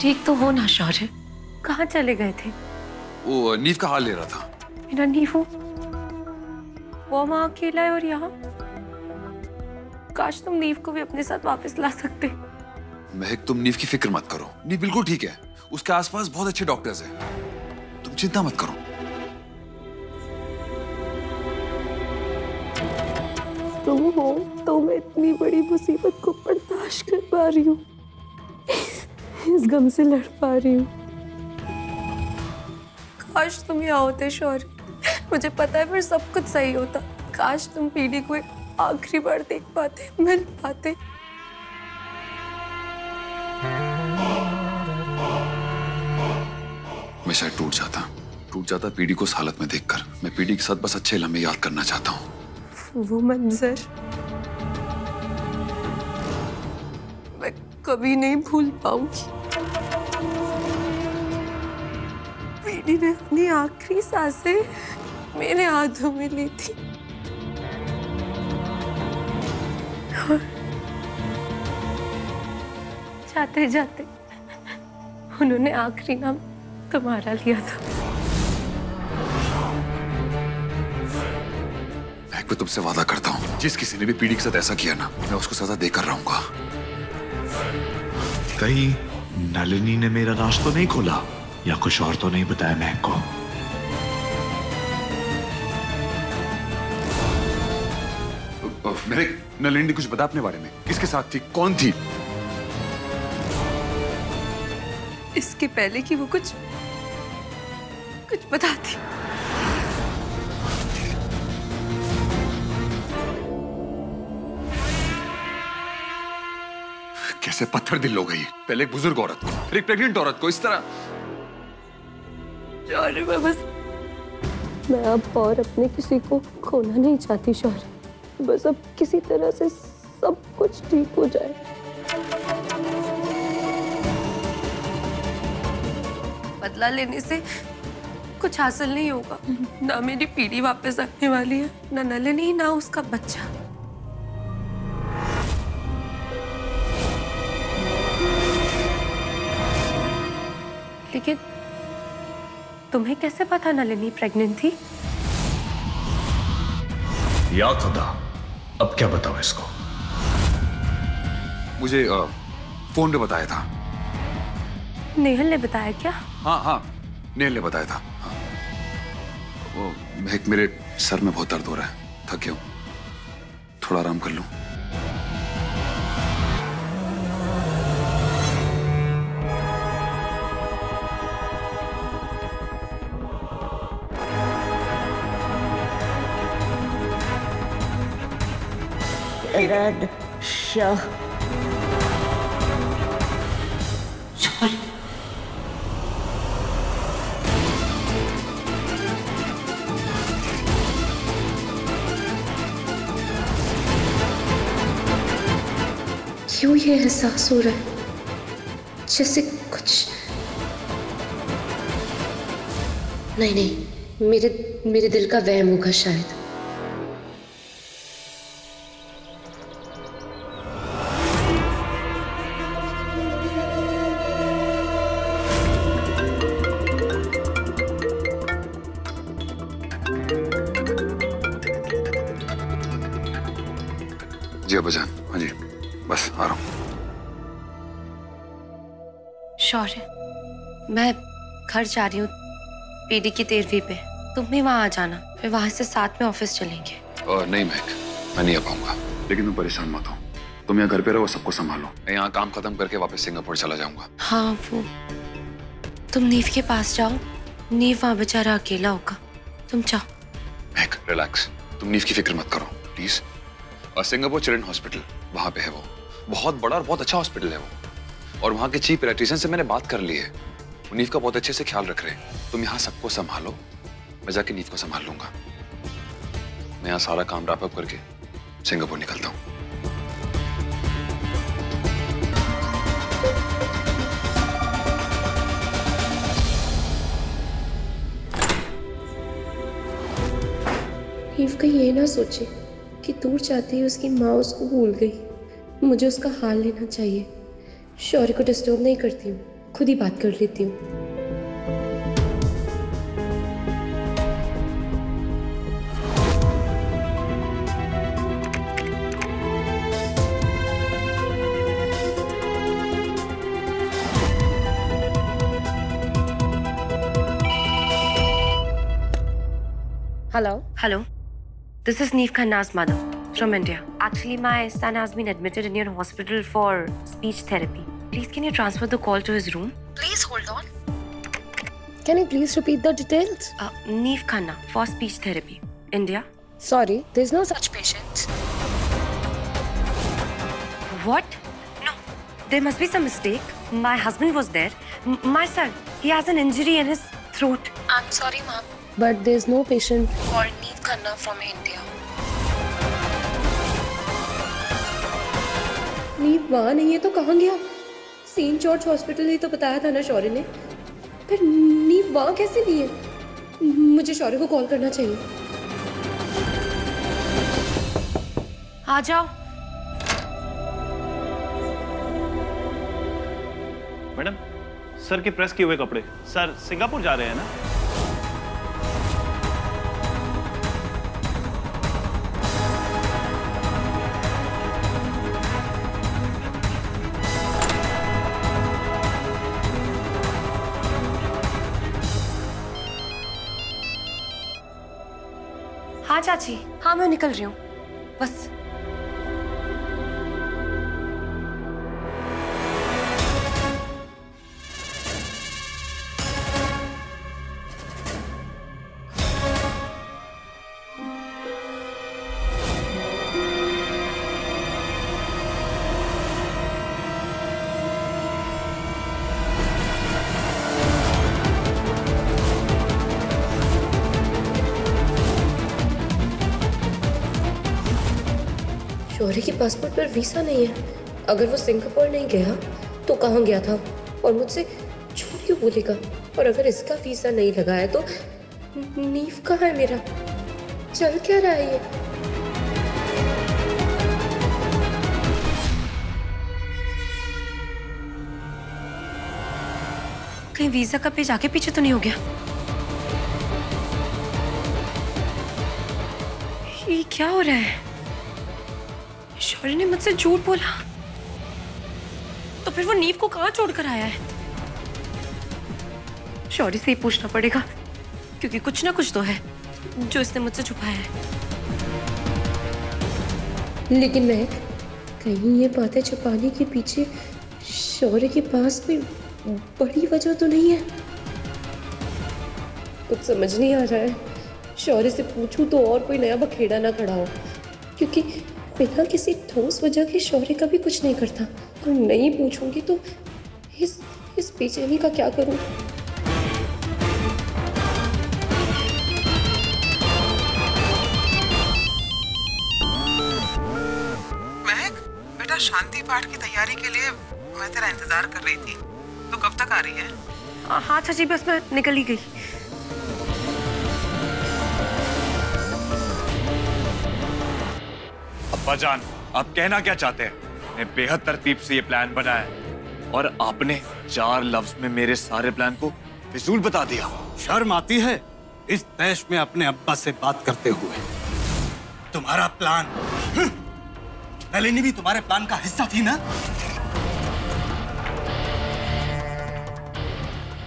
ठीक तो हो ना शौर्य? कहाँ चले गए थे? वो नीव का हाल ले रहा था। मेरा नीवू, वो वहाँ अकेला है और यहाँ। काश तुम नीव को भी अपने साथ वापस ला सकते। महक, तुम नीव की फिक्र मत करो। नीव बिल्कुल ठीक है। उसके आसपास बहुत अच्छे डॉक्टर्स हैं। तुम चिंता मत करो। तुम हो तो मैं इतनी बड़ी मुसीबत को बर्दाश्त कर पा रही हूँ, इस गम से लड़ पा रही हूँ। काश तुम यहाँ होते शौर्य, मुझे पता है फिर सब कुछ सही होता। काश तुम पीडी को एक आखिरी बार देख पाते, मिल पाते। मैं शायद टूट जाता पीडी को उस हालत में देखकर। मैं पीडी के साथ बस अच्छे लम्हे याद करना चाहता हूँ। वो मंजर मैं कभी नहीं भूल पाऊंगी। पीडी ने अपनी आखिरी सांसें मेरे हाथों में ली थी और जाते जाते उन्होंने आखिरी नाम तुम्हारा लिया था। मैं तुमसे वादा करता हूँ, जिस किसी ने भी पीडी के साथ ऐसा किया ना, मैं उसको सजा देकर रहूंगा। कहीं नलिनी ने मेरा राज तो नहीं खोला या कुछ और तो नहीं बताया महक को? मेरे नलिनी ने कुछ बताया अपने बारे में? किसके साथ थी, कौन थी? इसके पहले कि वो कुछ बताती। कैसे पत्थर दिल हो गई। पहले एक बुजुर्ग औरत को, फिर एक प्रेग्नेंट औरत को इस तरह। शौर्य, मैं अब और अपने किसी को खोना नहीं चाहती शौर्य। बस अब किसी तरह से सब कुछ ठीक हो जाए। बदला लेने से कुछ हासिल नहीं होगा। ना मेरी पीढ़ी वापस आने वाली है, ना नलिनी, ना उसका बच्चा। लेकिन तुम्हें कैसे पता नलिनी प्रेग्नेंट थी? या खुदा, अब क्या बताओ इसको? मुझे फोन पे बताया था। नेहल ने बताया क्या? हाँ, नेहल ने बताया था। हाँ। वो महक, मेरे सर में बहुत दर्द हो रहा है, थक गया हूं, थोड़ा आराम कर लूं। Red Shah. Sorry. क्यों ये एहसास हो रहा है जैसे कुछ नहीं, मेरे दिल का वहम होगा शायद। जी अब्बाजान, हाँ जी, बस आ रहा हूँ। शौर्य, मैं घर जा रही हूँ पीडी की 13वीं पे। तुम भी वहाँ आ जाना, फिर वहाँ से साथ में ऑफिस चलेंगे। नहीं महक, मैं नहीं आ पाऊंगा। लेकिन तुम परेशान मत हो, तुम यहाँ घर पे रहो, सबको संभालो। मैं यहाँ काम खत्म करके वापस सिंगापुर चला जाऊंगा। हाँ, वो तुम नीव के पास जाओ, नीव वहाँ बेचारा अकेला होगा, तुम जाओ। महक रिलैक्स, तुम नीव की फिक्र मत करो प्लीज। सिंगापुर चिल्ड्रन हॉस्पिटल, वहाँ पे है वो, बहुत बड़ा और बहुत अच्छा हॉस्पिटल है वो। और वहाँ के चीफ इलेक्ट्रिशियन से मैंने बात कर ली है, वो नीव का बहुत अच्छे से ख्याल रख रहे हैं। तुम यहाँ सबको संभालो, मैं जाके नीव को संभाल लूंगा। मैं यहाँ सारा काम रैप अप करके सिंगापुर निकलता हूँ। नीव कहीं ये ना सोचे कि दूर जाते ही उसकी माँ उसको भूल गई। मुझे उसका हाल लेना चाहिए। शौर्य को डिस्टर्ब नहीं करती हूँ। खुद ही बात कर लेती हूँ। Hello. Hello. This is Neef Khanna's mother from India. Actually, my son has been admitted in your hospital for speech therapy. Please, can you transfer the call to his room? Please hold on. Can you please repeat the details? Neef Khanna for speech therapy, India. Sorry, there's no such patient. What? No, there must be some mistake. My husband was there. My son, he has an injury in his throat. I'm sorry, ma'am. But there's no patient called Neef Khanna from India. नीव वहाँ नहीं है तो कहाँ गया? Saint George hospital ही तो बताया था ना शौर्य ने। फिर नीव वहाँ कैसे नहीं है? मुझे शौर्य को कॉल करना चाहिए। आ जाओ। मैडम, सर के प्रेस किए हुए कपड़े। सर सिंगापुर जा रहे हैं ना? हाँ चाची, हाँ मैं निकल रही हूँ बस। शौर्य के पासपोर्ट पर वीसा नहीं है। अगर वो सिंगापुर नहीं गया तो कहाँ गया था और मुझसे झूठ क्यों बोलेगा? और अगर इसका वीसा नहीं लगा है तो नीफ कहाँ है मेरा? चल क्या रहा है ये? कहीं वीजा का पेज आगे पीछे तो नहीं हो गया? ये क्या हो रहा है? शौर्य ने मुझसे झूठ बोला तो फिर वो नीव को कहाँ छोड़कर आया है? शौर्य से ही पूछना पड़ेगा क्योंकि कुछ ना कुछ तो है जो इसने मुझसे छुपाया है। लेकिन मैं कहीं ये बातें छुपाने के पीछे शौर्य के पास कोई बड़ी वजह तो नहीं है? कुछ समझ नहीं आ रहा है। शौर्य से पूछूं तो और कोई नया बखेड़ा ना खड़ा हो, क्योंकि बिना किसी ठोस वजह के शौर्य कभी कुछ नहीं करता। और नहीं पूछूंगी तो इस बेचैनी का क्या करूं? महक, बेटा शांति पाठ की तैयारी के लिए मैं तेरा इंतजार कर रही थी। तो कब तक आ रही है? हाँ चाची, बस मैं निकल ही गई। अब्बा जान, आप कहना क्या चाहते हैं? मैं बेहद तरतीब से ये प्लान बनाया और आपने 4 लफ्ज में मेरे सारे प्लान को फिजूल बता दिया। शर्म आती है इस तैश में अपने अब्बा से बात करते हुए? तुम्हारा प्लान, नलिनी भी तुम्हारे प्लान का हिस्सा थी ना?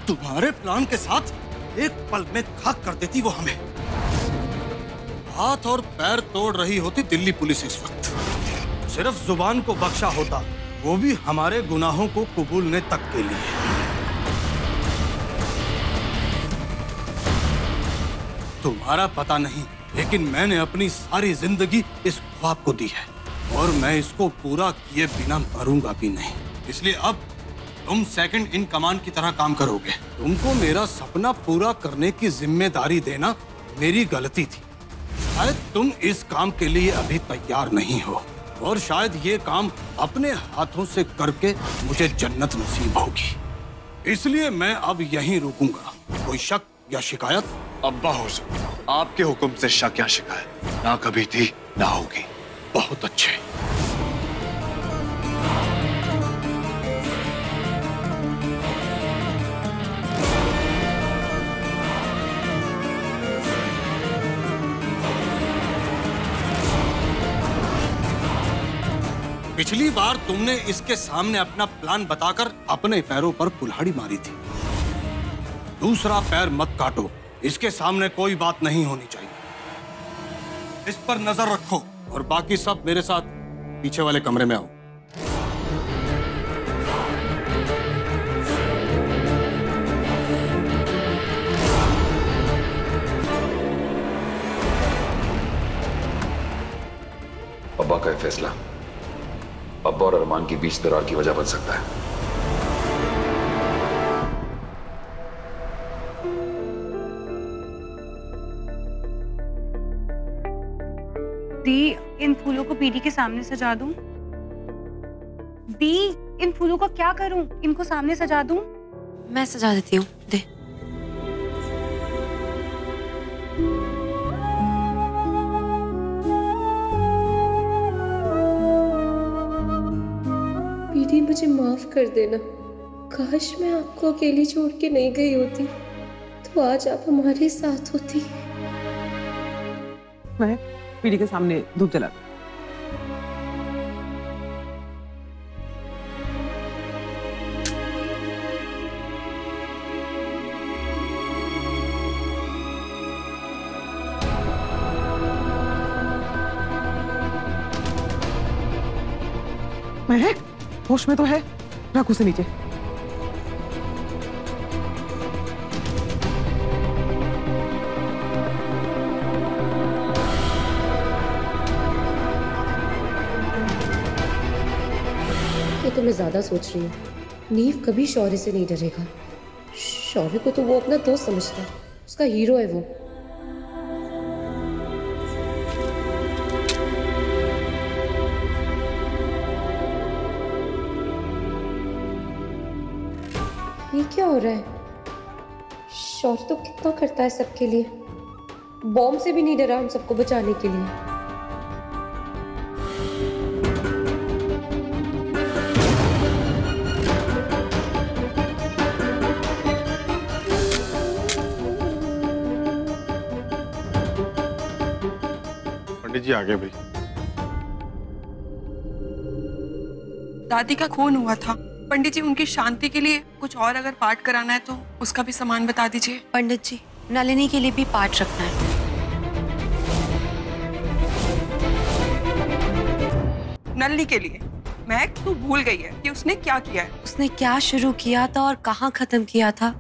तुम्हारे प्लान के साथ एक पल में खाक कर देती वो हमें। हाथ और पैर तोड़ रही होती दिल्ली पुलिस इस वक्त। सिर्फ जुबान को बख्शा होता, वो भी हमारे गुनाहों को कबूलने तक के लिए। तुम्हारा पता नहीं, लेकिन मैंने अपनी सारी जिंदगी इस ख्वाब को दी है और मैं इसको पूरा किए बिना मरूंगा भी नहीं। इसलिए अब तुम सेकंड इन कमांड की तरह काम करोगे। तुमको मेरा सपना पूरा करने की जिम्मेदारी देना मेरी गलती थी। शायद तुम इस काम के लिए अभी तैयार नहीं हो और शायद ये काम अपने हाथों से करके मुझे जन्नत नसीब होगी। इसलिए मैं अब यहीं रुकूंगा। कोई शक या शिकायत? अब्बा हुजूर, आपके हुक्म से शक या शिकायत ना कभी थी ना होगी। बहुत अच्छे। पिछली बार तुमने इसके सामने अपना प्लान बताकर अपने पैरों पर कुल्हाड़ी मारी थी। दूसरा पैर मत काटो, इसके सामने कोई बात नहीं होनी चाहिए। इस पर नजर रखो और बाकी सब मेरे साथ पीछे वाले कमरे में आओ। अब्बा का फैसला अब्बा और अरमान के बीच दरार की वजह बन सकता है। दी, इन फूलों को पीडी के सामने सजा दूं? दी, इन फूलों को क्या करूं? इनको सामने सजा दूं? मैं सजा देती हूँ, दे। पीडी, मुझे माफ कर देना। काश मैं आपको अकेली छोड़ के नहीं गई होती, तो आज आप हमारे साथ होती। मैं पीढ़ी के सामने धूप जला। महक, होश में तो है? रख उसे नीचे। ये तो मैं ज्यादा सोच रही हूँ। नीव कभी शौर्य से नहीं डरेगा। शौर्य को तो वो अपना दोस्त समझता है, उसका हीरो है वो। ये क्या हो रहा है? शौर्य तो कितना करता है सबके लिए। बॉम्ब से भी नहीं डरा हम सबको बचाने के लिए। पंडित जी आ गए भाई। दादी का खून हुआ था पंडित जी, उनकी शांति के लिए कुछ और अगर पाठ कराना है तो उसका भी सामान बता दीजिए। पंडित जी, नलिनी के लिए भी पाठ रखना है। नलिनी के लिए? महक, तू भूल गई है कि उसने क्या किया है। उसने क्या शुरू किया था और कहाँ खत्म किया था,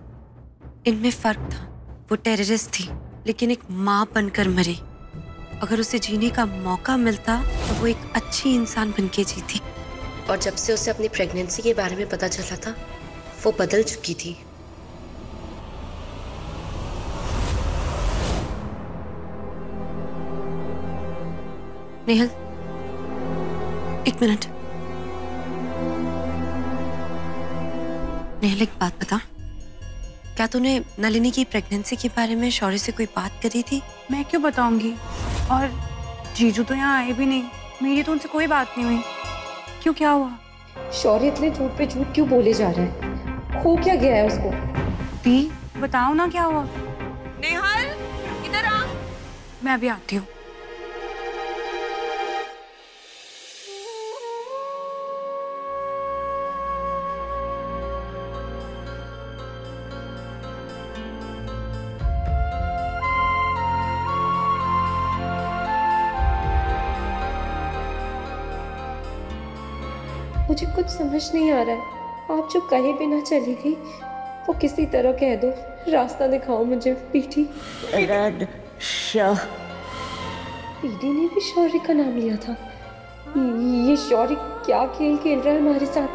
इनमें फर्क था। वो टेररिस्ट थी, लेकिन एक माँ बनकर मरी। अगर उसे जीने का मौका मिलता तो वो एक अच्छी इंसान बनके जीती। और जब से उसे अपनी प्रेगनेंसी के बारे में पता चला था, वो बदल चुकी थी। नेहल, एक मिनट। नेहल, एक बात बता, क्या तूने नलिनी की प्रेगनेंसी के बारे में शौर्य से कोई बात करी थी? मैं क्यों बताऊंगी? और जीजू तो यहाँ आए भी नहीं, मेरी तो उनसे कोई बात नहीं हुई। क्यों, क्या हुआ? शौर्य इतने झूठ पे झूठ क्यों बोले जा रहा है? हो क्या गया है उसको? दी, बताओ ना क्या हुआ। नेहल, इधर आ। मैं अभी आती हूँ। मुझे कुछ समझ नहीं आ रहा है। आप जो कहीं भी ना चली गई, वो किसी तरह कह दो। रास्ता दिखाओ मुझे। पीडी पीडी ने भी शौर्य का नाम लिया था। ये शौर्य क्या खेल खेल रहा है हमारे साथ?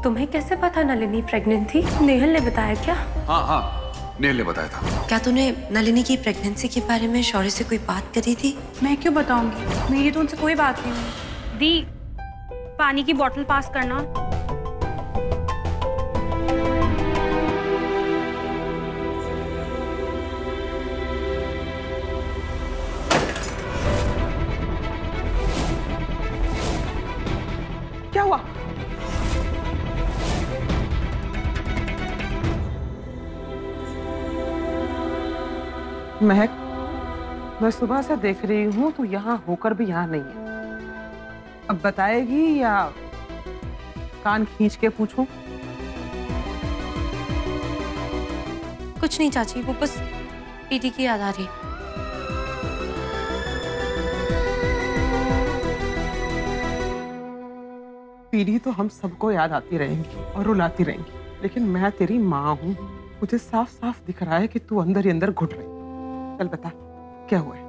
तुम्हें कैसे पता नलिनी प्रेग्नेंट थी? नेहल ने बताया क्या? हाँ, नेहल ने बताया था। क्या तूने नलिनी की प्रेगनेंसी के बारे में शौर्य से कोई बात करी थी? मैं क्यों बताऊंगी, मेरी तो उनसे कोई बात नहीं हुई। दी, पानी की बोतल पास करना। महक, मैं सुबह से देख रही हूँ तू यहाँ होकर भी यहाँ नहीं है। अब बताएगी या कान खींच के पूछूं? कुछ नहीं चाची, वो बस पीटी की याद आ रही। पीढ़ी तो हम सबको याद आती रहेंगी और रुलाती रहेंगी, लेकिन मैं तेरी माँ हूँ। मुझे साफ साफ दिख रहा है कि तू अंदर ही अंदर घुट रही। चल बता क्या हुआ है?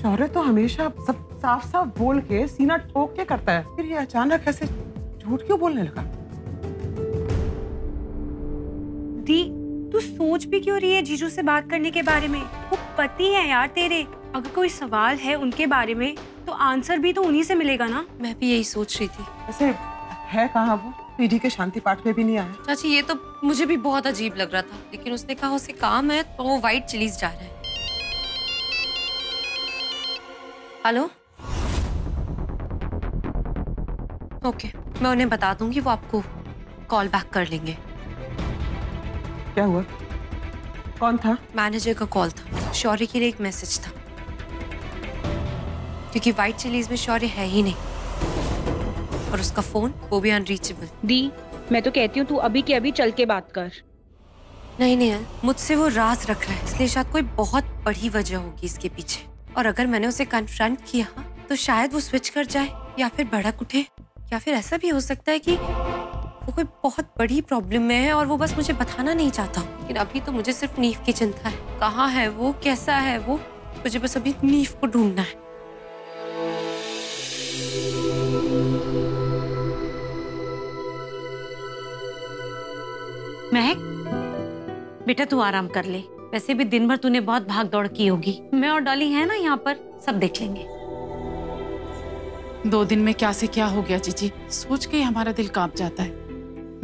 शौर्य तो हमेशा सब साफ साफ बोल के सीना ठोक के करता है, फिर ये अचानक ऐसे झूठ क्यों बोलने लगा? दी, तू सोच भी क्यों रही है जीजू से बात करने के बारे में? वो पति है यार तेरे। अगर कोई सवाल है उनके बारे में तो आंसर भी तो उन्हीं से मिलेगा ना। मैं भी यही सोच रही थी। ऐसे है कहाँ वो? पीढ़ी के शांति पाठ में भी नहीं आया। चाची ये तो मुझे भी बहुत अजीब लग रहा था, लेकिन उसने कहा उसे काम है तो वो व्हाइट चिलीज जा रहा है। हेलो, ओके, मैं उन्हें बता दूंगी, वो आपको कॉल बैक कर लेंगे। क्या हुआ? कौन था? मैनेजर का कॉल था, शौर्य के लिए एक मैसेज था, क्योंकि व्हाइट चिलीज में शौर्य है ही नहीं और उसका फोन वो भी अनरीचेबल। दी, मैं तो कहती हूँ तू अभी के अभी चल के बात कर। नहीं नहीं, मुझसे वो राज रख रहा है, इसलिए शायद कोई बहुत बड़ी वजह होगी इसके पीछे। और अगर मैंने उसे कन्फ्रंट किया तो शायद वो स्विच कर जाए या फिर भड़क उठे, या फिर ऐसा भी हो सकता है कि वो कोई बहुत बड़ी प्रॉब्लम में है और वो बस मुझे बताना नहीं चाहता। लेकिन अभी तो मुझे सिर्फ नीफ की चिंता है। कहाँ है वो, कैसा है वो, मुझे बस अभी नीफ को ढूंढना है। महक, बेटा तू आराम कर ले। वैसे भी दिन भर तूने बहुत भाग दौड़ की होगी। मैं और डॉली है ना यहाँ पर, सब देख लेंगे। 2 दिन में क्या से क्या हो गया जीजी, सोच के ही हमारा दिल कांप जाता है।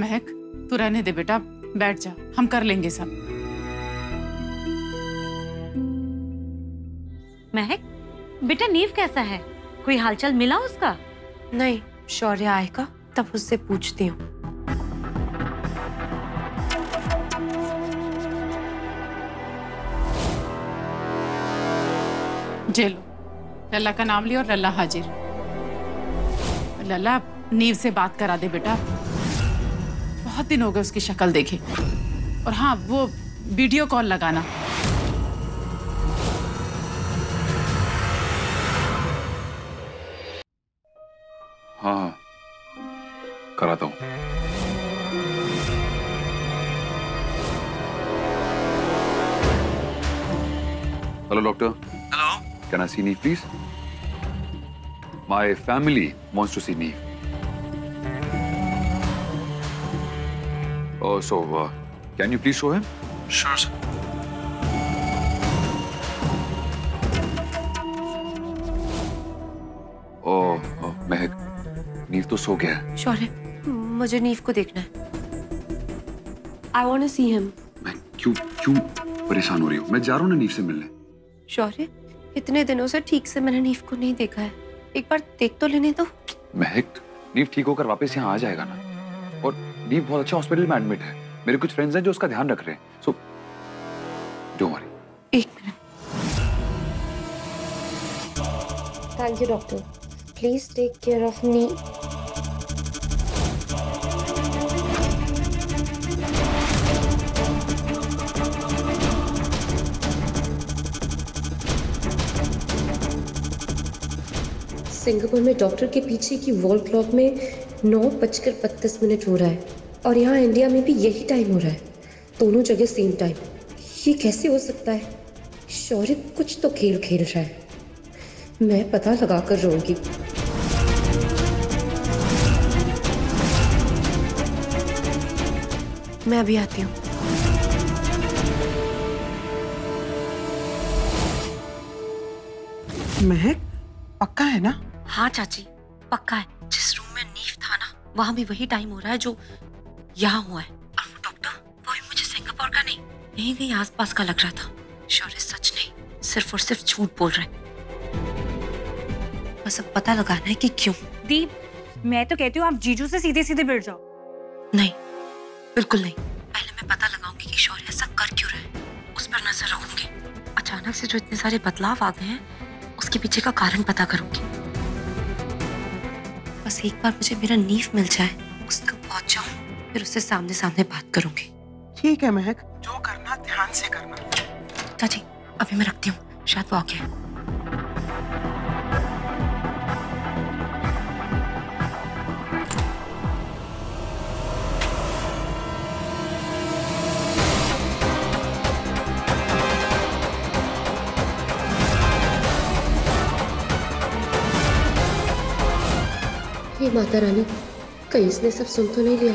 महक तू रहने दे बेटा, बैठ जा, हम कर लेंगे सब। महक बेटा, नीव कैसा है? कोई हालचाल मिला उसका? नहीं, शौर्य आएगा तब उससे पूछती हूँ। जेलो, लल्ला का नाम लिया और लल्ला हाजिर। लल्ला नीव से बात करा दे बेटा, बहुत दिन हो गए उसकी शक्ल देखे। और हाँ, वो वीडियो कॉल लगाना। हाँ कराता हूँ। Hello doctor. Hello, Can I see Neve, please? My family wants to see Neve. Oh, so can you please show him? Sure, sir. Oh, महक, नीव तो सो गया है। शौर्य, मुझे नीव को देखना है। I want to see him. मैं क्यों परेशान हो रही हूँ? मैं जा रहा हूँ ना नीव से मिलने। शौर्य, इतने दिनों से ठीक से मैंने नीव को नहीं देखा है, एक बार देख तो लेने दो। महक, नीव ठीक होकर वापस यहाँ आ जाएगा ना। और नीव बहुत अच्छा हॉस्पिटल में एडमिट है। मेरे कुछ फ्रेंड्स हैं जो उसका ध्यान रख रहे हैं। So don't worry. एक minute. Thank you doctor, please take care of Neev. Singapore में डॉक्टर के पीछे की वॉल क्लॉक में 9:32 हो रहा है और यहाँ इंडिया में भी यही टाइम हो रहा है। दोनों जगह सेम टाइम। ये कैसे हो सकता है? शौर्य कुछ तो खेल खेल रहा है। मैं पता लगा कर रहूंगी। मैं अभी आती हूँ। महक, पक्का है ना? हाँ चाची, पक्का है। जिस रूम में नीव था ना, वहाँ भी वही टाइम हो रहा है जो यहाँ हुआ है। और वो डॉक्टर, वो भी मुझे सिंगापुर का नहीं, यहीं कहीं आसपास का लग रहा था। शौर्य सच नहीं, सिर्फ और सिर्फ झूठ बोल रहे। बस अब पता लगाना है कि क्यों। दीप, मैं तो कहती हूँ आप जीजू से सीधे सीधे भिड़ जाओ। नहीं, बिल्कुल नहीं। पहले मैं पता लगाऊंगी कि शौर्य ऐसा कर क्यों रहा है, उस पर नजर रखूंगी। अचानक से जो इतने सारे बदलाव आ गए हैं, उसके पीछे का कारण पता करूंगी। बस एक बार मुझे मेरा नीफ मिल जाए, उस तक पहुंच जाऊं, फिर उससे सामने सामने बात करूंगी। ठीक है महक, जो करना ध्यान से करना। चाची, अभी मैं रखती हूँ, शायद वो आ गया। हे माता रानी, कहीं इसने सब सुन तो नहीं लिया?